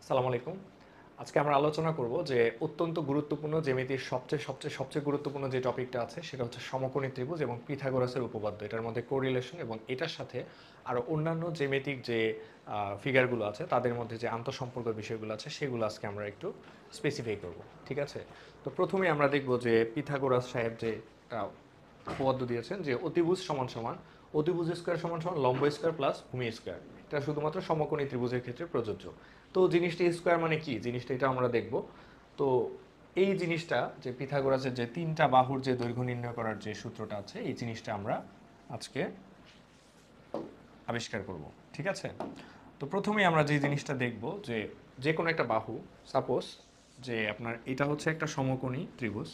আসসালামু আলাইকুম। আজকে আমরা আলোচনা করব যে অত্যন্ত গুরুত্বপূর্ণ জ্যামিতির সবচেয়ে গুরুত্বপূর্ণ যে টপিকটা আছে সেটা হচ্ছে সমকোণী ত্রিভুজ এবং পিথাগোরাসের উপপাদ্য। এটার মধ্যে কোরিলেশন এবং এটার সাথে আরো অন্যান্য জ্যামিতিক যে ফিগারগুলো আছে তাদের মধ্যে যে আন্তঃসম্পর্ক বিষয়গুলো আছে সেগুলো আজকে আমরা একটু স্পেসিফাই করব। ঠিক আছে? তো প্রথমেই আমরা দেখব যে পিথাগোরাস সাহেব যে একটা উপপাদ্য দিয়েছেন যে অতিভুজ সমান সমান অতিভুজ স্কয়ার সমান সমান লম্ব স্কয়ার প্লাস ভূমি স্কয়ার। এটা শুধুমাত্র সমকোণী ত্রিভুজের ক্ষেত্রে প্রযোজ্য। তো জিনিসটা স্কয়ার মানে কি জিনিসটা এটা আমরা দেখব। তো এই জিনিসটা যে পিথাগোরাসের যে তিনটা বাহুর যে দৈর্ঘ্য নির্ণয় করার যে সূত্রটা আছে এই জিনিসটা আমরা আজকে আবিষ্কার করব। ঠিক আছে? তো প্রথমেই আমরা যে জিনিসটা দেখব যে যে কোনো একটা বাহু, সাপোজ যে আপনার এটা হচ্ছে একটা সমকোণী ত্রিভুজ।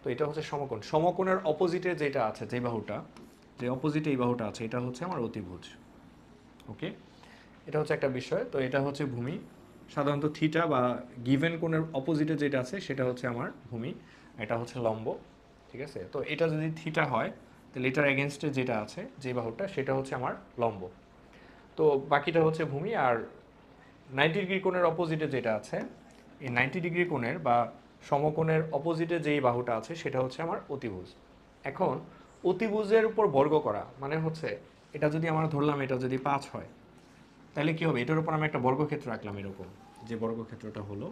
তো এটা হচ্ছে সমকোণ, সমকোণের অপোজিটে যেটা আছে যে বাহুটা, যে অপোজিটে এই বাহুটা আছে এটা হচ্ছে আমার অতিভুজ। ওকে, এটা হচ্ছে একটা বিষয়। তো এটা হচ্ছে ভূমি, সাধারণত থিটা বা গিভেন কোণের অপোজিটে যেটা আছে সেটা হচ্ছে আমার ভূমি, এটা হচ্ছে লম্ব। ঠিক আছে? তো এটা যদি থিটা হয় তাহলে এটার এগেনস্টে যেটা আছে যে বাহুটা সেটা হচ্ছে আমার লম্ব। তো বাকিটা হচ্ছে ভূমি। আর 90 ডিগ্রি কোণের অপোজিটে যেটা আছে এই 90 ডিগ্রি কোণের বা সমকোণের অপোজিটে যেই বাহুটা আছে সেটা হচ্ছে আমার অতিভুজ। এখন অতিভুজের উপর বর্গ করা মানে হচ্ছে এটা যদি আমরা ধরলাম এটা যদি 5 হয় তাহলে কি হবে, এটার উপর আমি একটা বর্গক্ষেত্র রাখলাম এরকম, যে বর্গক্ষেত্রটা হলো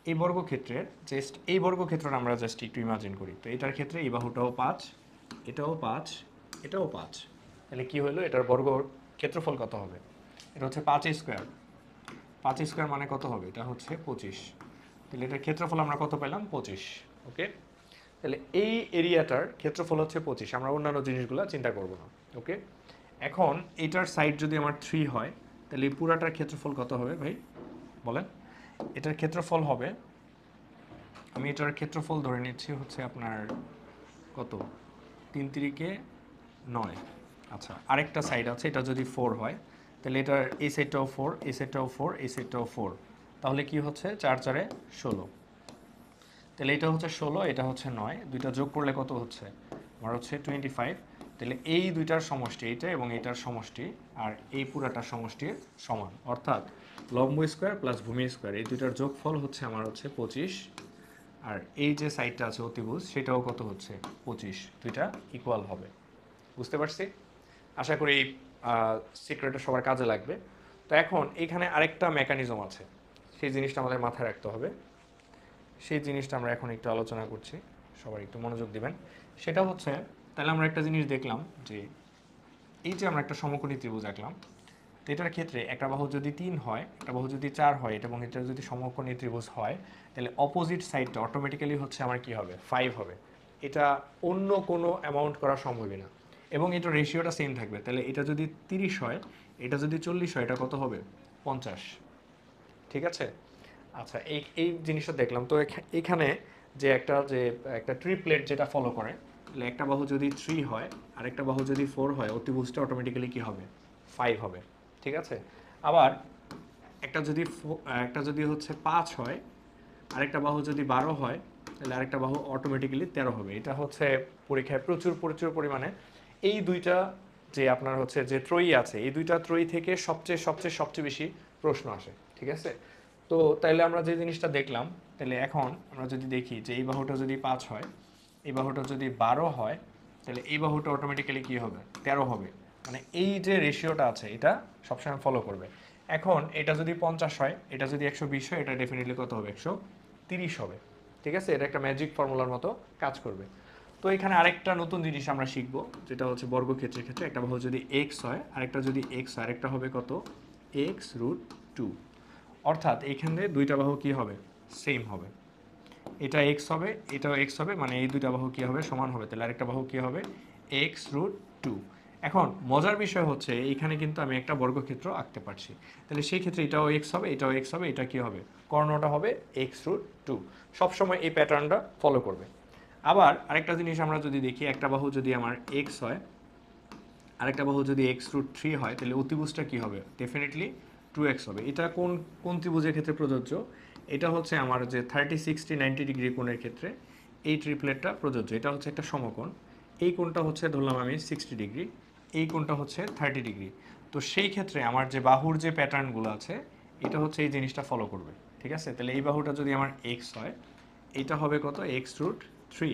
এই বর্গক্ষেত্রের জাস্ট এই বর্গক্ষেত্রটা আমরা জাস্ট একটু ইমাজিন করি। তো এটার ক্ষেত্রে এই বাহুটাও 5, এটাও 5, এটাও 5। তাহলে কি হলো, এটার বর্গ ক্ষেত্রফল কত হবে? এটা হচ্ছে 5 স্কয়ার। 5 স্কয়ার মানে কত হবে? এটা হচ্ছে 25। তাহলে এটার ক্ষেত্রফল আমরা কত পেলাম? 25। ওকে, তাহলে এই এরিয়াটার ক্ষেত্রফল হচ্ছে 25। আমরা অন্যান্য জিনিসগুলো চিন্তা করব না। ওকে, এখন এটার সাইড যদি আমার 3 হয় তাহলে এই পুরাটার ক্ষেত্রফল কত হবে ভাই বলেন? এটার ক্ষেত্রফল হবে, আমি এটার ক্ষেত্রফল ধরে নিচ্ছি হচ্ছে আপনার কত, 3 তিরিকে 9। আচ্ছা, আরেকটা সাইড আছে, এটা যদি 4 হয় তাহলে এটার এই সাইডটাও 4, এই সাইডটাও 4, এই সাইডটাও 4। তাহলে কি হচ্ছে 4 4 16। তাহলে এটা হচ্ছে 16, এটা হচ্ছে 9, দুইটা যোগ করলে কত হচ্ছে আমার? হচ্ছে 25। তাহলে এই দুইটার সমষ্টি এইটা এবং এটার সমষ্টি আর এই পুরাটার সমষ্টির সমান, অর্থাৎ লম্ব স্কয়ার প্লাস ভূমি স্কয়ার এই দুইটার যোগফল হচ্ছে আমার হচ্ছে 25। আর এই যে সাইডটা আছে অতিভুজ সেটাও কত হচ্ছে 25, দুইটা ইকুয়াল হবে। বুঝতে পারছি? আশা করি এই সিক্রেটটা সবার কাজে লাগবে। তো এখন এখানে আরেকটা মেকানিজম আছে, সেই জিনিসটা আমাদের মাথায় রাখতে হবে। সেই জিনিসটা আমরা এখন একটু আলোচনা করছি, সবাই একটু মনোযোগ দিবেন। সেটা হচ্ছে, তাহলে আমরা একটা জিনিস দেখলাম যে এই যে আমরা একটা সমকোণী ত্রিভুজ আঁকলাম, তো এটার ক্ষেত্রে একটা বাহু যদি 3 হয়, একটা বাহু যদি 4 হয়, এটা এবং এটা যদি সমকোণী ত্রিভুজ হয় তাহলে অপোজিট সাইডটা অটোমেটিক্যালি হচ্ছে আমার কি হবে? 5 হবে। এটা অন্য কোনো অ্যামাউন্ট করা সম্ভবই না। এবং এটা রেশিওটা সেম থাকবে। তাহলে এটা যদি 30 হয়, এটা যদি 40 হয়, এটা কত হবে? 50। ঠিক আছে? আচ্ছা, এই এই জিনিসটা দেখলাম। তো এখানে যে একটা ট্রিপলেট যেটা ফলো করে, তাহলে একটা বাহু যদি 3 হয় আর একটা বাহু যদি 4 হয় অতিভুজটা অটোমেটিক্যালি কি হবে? 5 হবে। ঠিক আছে? আবার একটা যদি হচ্ছে 5 হয় আরেকটা বাহু যদি 12 হয় তাহলে আরেকটা বাহু অটোমেটিক্যালি 13 হবে। এটা হচ্ছে পরীক্ষায় প্রচুর প্রচুর পরিমাণে এই দুইটা যে আপনার হচ্ছে যে ত্রয়ী আছে এই দুইটা ত্রয়ী থেকে সবচেয়ে সবচেয়ে সবচেয়ে বেশি প্রশ্ন আসে। ঠিক আছে? তো তাইলে আমরা যে জিনিসটা দেখলাম, তাহলে এখন আমরা যদি দেখি যে এই বাহুটা যদি 5 হয়, এই বাহুটা যদি 12 হয় তাহলে এই বাহুটা অটোমেটিক্যালি কী হবে? 13 হবে। মানে এই যে রেশিওটা আছে এটা সবসময় ফলো করবে। এখন এটা যদি 50 হয়, এটা যদি 120 হয়, এটা ডেফিনেটলি কত হবে? 130 হবে। ঠিক আছে? এটা একটা ম্যাজিক ফর্মুলার মতো কাজ করবে। তো এখানে আরেকটা নতুন জিনিস আমরা শিখব, যেটা হচ্ছে বর্গক্ষেত্রের ক্ষেত্রে একটা বাহু যদি এক্স হয় আরেকটা যদি এক্স হয় আরেকটা হবে কত? x√2। অর্থাৎ এইখানে দুইটা বাহু কি হবে? সেম হবে। এটা এক্স হবে, এটাও এক্স হবে, মানে এই দুইটা বাহু কি হবে? সমান হবে। তাহলে আরেকটা বাহু কি হবে? x√2। এখন মজার বিষয় হচ্ছে এইখানে কিন্তু আমি একটা বর্গক্ষেত্র আঁকতে পারছি। তাহলে সেই ক্ষেত্রে এটাও এক্স হবে, এটাও এক্স হবে, এটা কি হবে? কর্ণটা হবে x√2। সবসময় এই প্যাটার্নটা ফলো করবে। আবার আরেকটা জিনিস আমরা যদি দেখি, একটা বাহু যদি আমার এক্স হয় আরেকটা বাহু যদি x√3 হয় তাহলে অতিভুজটা কি হবে? ডেফিনেটলি 2x হবে। এটা কোন কোন ত্রিভুজের ক্ষেত্রে প্রযোজ্য? এটা হচ্ছে আমার যে 30 60 90 ডিগ্রি কোণের ক্ষেত্রে এই ট্রিপলেটটা প্রযোজ্য। এটা হচ্ছে একটা সমকোণ, এই কোণটা হচ্ছে ধরলাম আমি 60 ডিগ্রি, এই কোণটা হচ্ছে 30 ডিগ্রি। তো সেই ক্ষেত্রে আমার যে বাহুর যে প্যাটার্নগুলো আছে এটা হচ্ছে এই জিনিসটা ফলো করবে, ঠিক আছে? তাহলে এই বাহুটা যদি আমার এক্স হয়, এটা হবে কত, এক্স রুট থ্রি,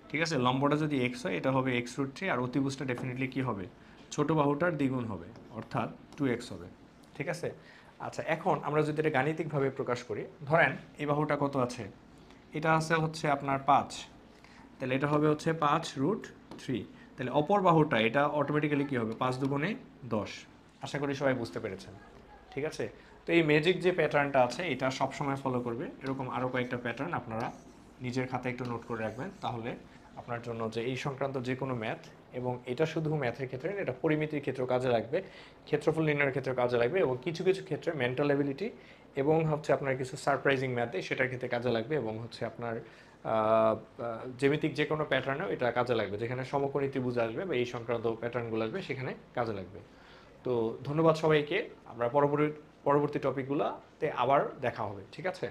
ঠিক আছে? লম্বটা যদি এক্স হয়, এটা হবে এক্স রুট থ্রি, আর অতিভুজটা ডেফিনেটলি কী হবে, ছোট বাহুটার দ্বিগুণ হবে, অর্থাৎ 2x হবে, ঠিক আছে? আচ্ছা, এখন আমরা যদি এটা গাণিতিকভাবে প্রকাশ করি, ধরেন এই বাহুটা কত আছে, এটা আছে হচ্ছে আপনার 5, তাহলে এটা হবে হচ্ছে 5 রুট থ্রি। তাহলে অপর বাহুটা এটা অটোমেটিক্যালি কী হবে, 5 দুগুণে 10। আশা করি সবাই বুঝতে পেরেছেন, ঠিক আছে? তো এই ম্যাজিক যে প্যাটার্নটা আছে এটা সবসময় ফলো করবে। এরকম আরও কয়েকটা প্যাটার্ন আপনারা নিজের খাতায় একটু নোট করে রাখবেন, তাহলে আপনার জন্য যে এই সংক্রান্ত যে কোনো ম্যাথ, এবং এটা শুধু ম্যাথের ক্ষেত্রে না, এটা পরিমিতির ক্ষেত্রেও কাজে লাগবে, ক্ষেত্রফল নির্ণয়ের ক্ষেত্রেও কাজে লাগবে, এবং কিছু কিছু ক্ষেত্রে মেন্টাল এবিলিটি এবং হচ্ছে আপনার কিছু সারপ্রাইজিং ম্যাথে সেটার ক্ষেত্রে কাজে লাগবে, এবং হচ্ছে আপনার জ্যামিতিক যে কোনো প্যাটার্নেও এটা কাজে লাগবে, যেখানে সমকোণী ত্রিভুজ আসবে বা এই সংক্রান্ত প্যাটার্নগুলো আসবে সেখানে কাজে লাগবে। তো ধন্যবাদ সবাইকে, আমরা পরবর্তী টপিকগুলোতে আবার দেখা হবে, ঠিক আছে?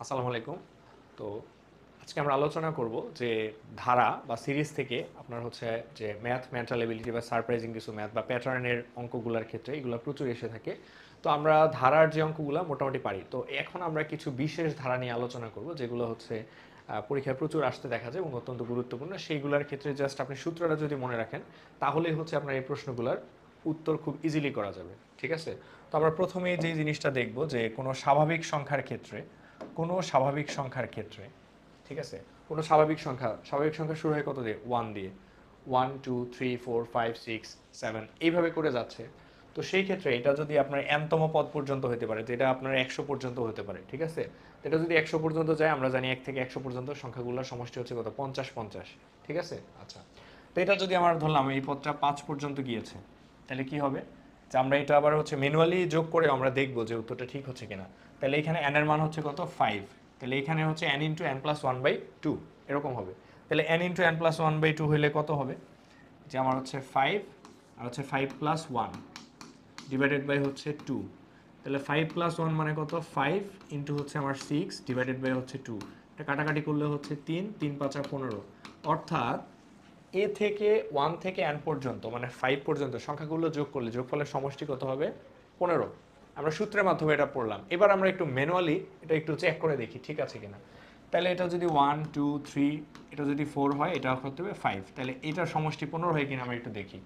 আসসালামু আলাইকুম। তো আজকে আমরা আলোচনা করব যে ধারা বা সিরিজ থেকে আপনার হচ্ছে যে ম্যাথ, মেন্টাল এবিলিটি বা সারপ্রাইজিং কিছু ম্যাথ বা প্যাটার্নের অঙ্কগুলোর ক্ষেত্রে এগুলো প্রচুর এসে থাকে। তো আমরা ধারার যে অঙ্কগুলো মোটামুটি পারি, তো এখন আমরা কিছু বিশেষ ধারা নিয়ে আলোচনা করব যেগুলো হচ্ছে পরীক্ষায় প্রচুর আসতে দেখা যায় এবং অত্যন্ত গুরুত্বপূর্ণ। সেইগুলোর ক্ষেত্রে জাস্ট আপনি সূত্রটা যদি মনে রাখেন, তাহলেই হচ্ছে আপনার এই প্রশ্নগুলোর উত্তর খুব ইজিলি করা যাবে, ঠিক আছে? তো আমরা প্রথমেই যে জিনিসটা দেখব যে কোনো স্বাভাবিক সংখ্যার ক্ষেত্রে, কোনো স্বাভাবিক সংখ্যার ক্ষেত্রে, ঠিক আছে, কোনো স্বাভাবিক সংখ্যা শুরু হয় কত দিয়ে, 1 দিয়ে, 1 2 3 4 5 6 7 এইভাবে করে যাচ্ছে। তো সেই ক্ষেত্রে এটা যদি আপনার এনতম পদ পর্যন্ত হতে পারে, যেটা আপনার 100 পর্যন্ত হতে পারে, ঠিক আছে? তো এটা যদি 100 পর্যন্ত যায়, আমরা জানি 1 থেকে 100 পর্যন্ত সংখ্যাগুলোর সমষ্টি হচ্ছে কত, 50 50, ঠিক আছে? আচ্ছা, তো এটা যদি আমরা ধরলাম এই পদটা 5 পর্যন্ত গিয়েছে, তাহলে কি হবে, যে আমরা এটা আবার হচ্ছে ম্যানুয়ালি যোগ করে আমরা দেখব যে উত্তরটা ঠিক হচ্ছে কিনা। তাহলে এখানে n এর মান হচ্ছে কত, 5, তাহলে এখানে হচ্ছে n into n plus one by two এরকম হবে। তাহলে n into n plus one by two হলে কত হবে, যে আমার হচ্ছে 5 আর হচ্ছে 5 প্লাস ওয়ান ডিভাইডেড বাই হচ্ছে 2। তাহলে 5 প্লাস ওয়ান মানে কত, 5 ইন্টু হচ্ছে আমার 6 ডিভাইডেড বাই হচ্ছে 2। এটা কাটাকাটি করলে হচ্ছে 3 3 5 15, অর্থাৎ এ থেকে 1 থেকে n পর্যন্ত মানে 5 পর্যন্ত সংখ্যাগুলো যোগ করলে যোগফলের সমষ্টি কত হবে, 15। আমরা সূত্রের মাধ্যমে এটা পড়লাম, এবার আমরা একটু ম্যানুয়ালি এটা একটু চেক করে দেখি ঠিক আছে কিনা। তাহলে এটা যদি 1 2 3, এটা যদি 4 হয়, এটা হতে হবে 5, তাহলে এটার সমষ্টি 15 হয় কিনা আমরা একটু দেখি।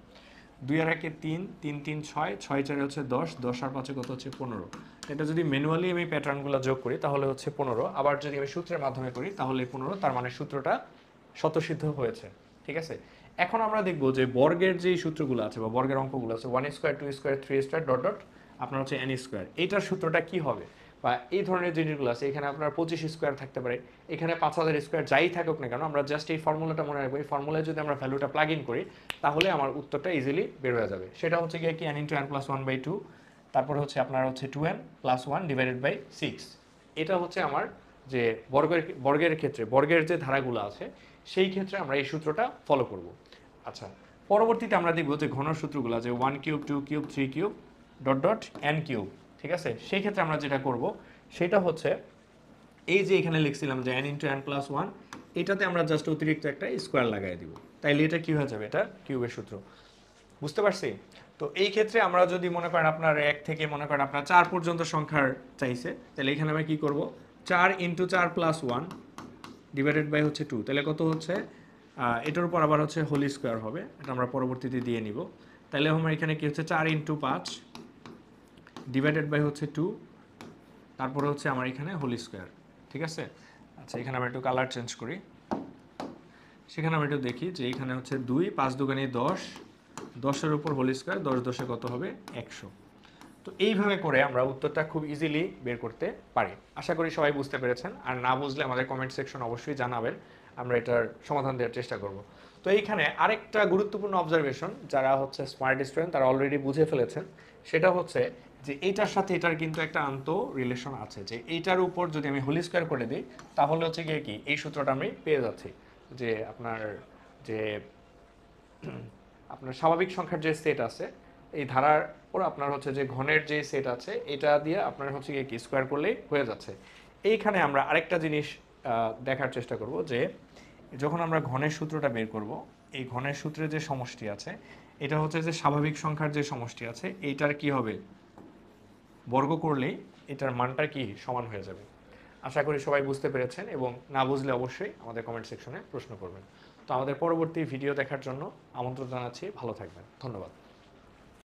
2 আর 1 3, 3 3 6, 6 4 হচ্ছে 10, 10 আর 5 কত হচ্ছে 15। এটা যদি ম্যানুয়ালি আমি প্যাটার্নগুলো যোগ করি তাহলে হচ্ছে 15, আবার যদি আমি সূত্রের মাধ্যমে করি তাহলে 15, তার মানে সূত্রটা স্বতঃসিদ্ধ হয়েছে, ঠিক আছে? এখন আমরা দেখব যে বর্গের যে সূত্রগুলো আছে বা বর্গের অঙ্কগুলো আছে, 1 square 2 square 3 square dot dot আপনার হচ্ছে n স্কোয়ার, এইটার সূত্রটা কি হবে, বা এই ধরনের জিনিসগুলো আছে, এখানে আপনার 25 স্কোয়ার থাকতে পারে, এখানে 5000 স্কোয়ার, যাই থাকুক না কেন, আমরা জাস্ট এই ফর্মুলাটা মনে রাখবো। এই ফর্মুলায় যদি আমরা ভ্যালুটা প্লাগ ইন করি তাহলে আমার উত্তরটা ইজিলি বের হয়ে যাবে। সেটা হচ্ছে গিয়ে কি, n into n plus one by two, তারপর হচ্ছে আপনার হচ্ছে 2n plus one divided by 6। এটা হচ্ছে আমার যে বর্গের ক্ষেত্রে বর্গের যে ধারাগুলো আছে সেই ক্ষেত্রে আমরা এই সূত্রটা ফলো করব। আচ্ছা, পরবর্তীতে আমরা দেখব যে ঘন সূত্রগুলো, যে 1 cube 2 cube 3 cube dot dot n cube, ঠিক আছে? সেই ক্ষেত্রে আমরা যেটা করব সেটা হচ্ছে এই যে এখানে লিখছিলাম যে n into n plus one, এটাতে আমরা জাস্ট অতিরিক্ত একটা স্কোয়ার লাগাই দিব, তাইলে এটা কি হয়ে যাবে, এটা কিউবের সূত্র। বুঝতে পারছি? তো এই ক্ষেত্রে আমরা যদি মনে করেন আপনার 1 থেকে মনে করেন আপনার 4 পর্যন্ত সংখ্যার চাইছে, তাহলে এখানে আমরা কি করব, 4 into 4 plus one divided by হচ্ছে 2, তাহলে কত হচ্ছে, এটার উপর আবার হচ্ছে হোল স্কোয়ার হবে, এটা আমরা পরবর্তীতে দিয়ে নিব। তাহলে আমার এখানে কি হচ্ছে, 4 ইন্টু 5 ডিভাইডেড বাই হচ্ছে 2, তারপরে হচ্ছে আমার এখানে হোল স্কোয়ার, ঠিক আছে? আচ্ছা, এখানে আমরা একটু কালার চেঞ্জ করি, সেখানে আমরা একটু দেখি যে এখানে হচ্ছে 2 5 দুগুণে 10, 10-এর উপর হোল স্কোয়ার, 10 10-এ কত হবে, 100। তো এইভাবে করে আমরা উত্তরটা খুব ইজিলি বের করতে পারি। আশা করি সবাই বুঝতে পেরেছেন, আর না বুঝলে আমাদের কমেন্ট সেকশন অবশ্যই জানাবেন, আমরা এটার সমাধান দেওয়ার চেষ্টা করব। তো এইখানে আরেকটা গুরুত্বপূর্ণ অবজারভেশন, যারা হচ্ছে স্মার্ট স্টুডেন্ট তারা অলরেডি বুঝে ফেলেছেন, সেটা হচ্ছে যে এইটার সাথে এটার কিন্তু একটা আন্ত রিলেশন আছে, যে এইটার উপর যদি আমি হোল স্কোয়ার করে দিই তাহলে হচ্ছে গিয়ে কি এই সূত্রটা আমি পেয়ে যাচ্ছি, যে আপনার যে আপনার স্বাভাবিক সংখ্যার যে সেট আছে এই ধারার পর আপনার হচ্ছে যে ঘনের যে সেট আছে এটা দিয়ে আপনার হচ্ছে গিয়ে কি স্কোয়ার করলেই হয়ে যাচ্ছে। এইখানে আমরা আরেকটা জিনিস দেখার চেষ্টা করব, যে যখন আমরা ঘনের সূত্রটা বের করব, এই ঘনের সূত্রে যে সমষ্টি আছে এটা হচ্ছে যে স্বাভাবিক সংখ্যার যে সমষ্টি আছে এইটার কি হবে, বর্গ করলেই এটার মানটা কি সমান হয়ে যাবে। আশা করি সবাই বুঝতে পেরেছেন, এবং না বুঝলে অবশ্যই আমাদের কমেন্ট সেকশনে প্রশ্ন করবেন। তো আমাদের পরবর্তী ভিডিও দেখার জন্য আমন্ত্রণ জানাচ্ছি। ভালো থাকবেন, ধন্যবাদ।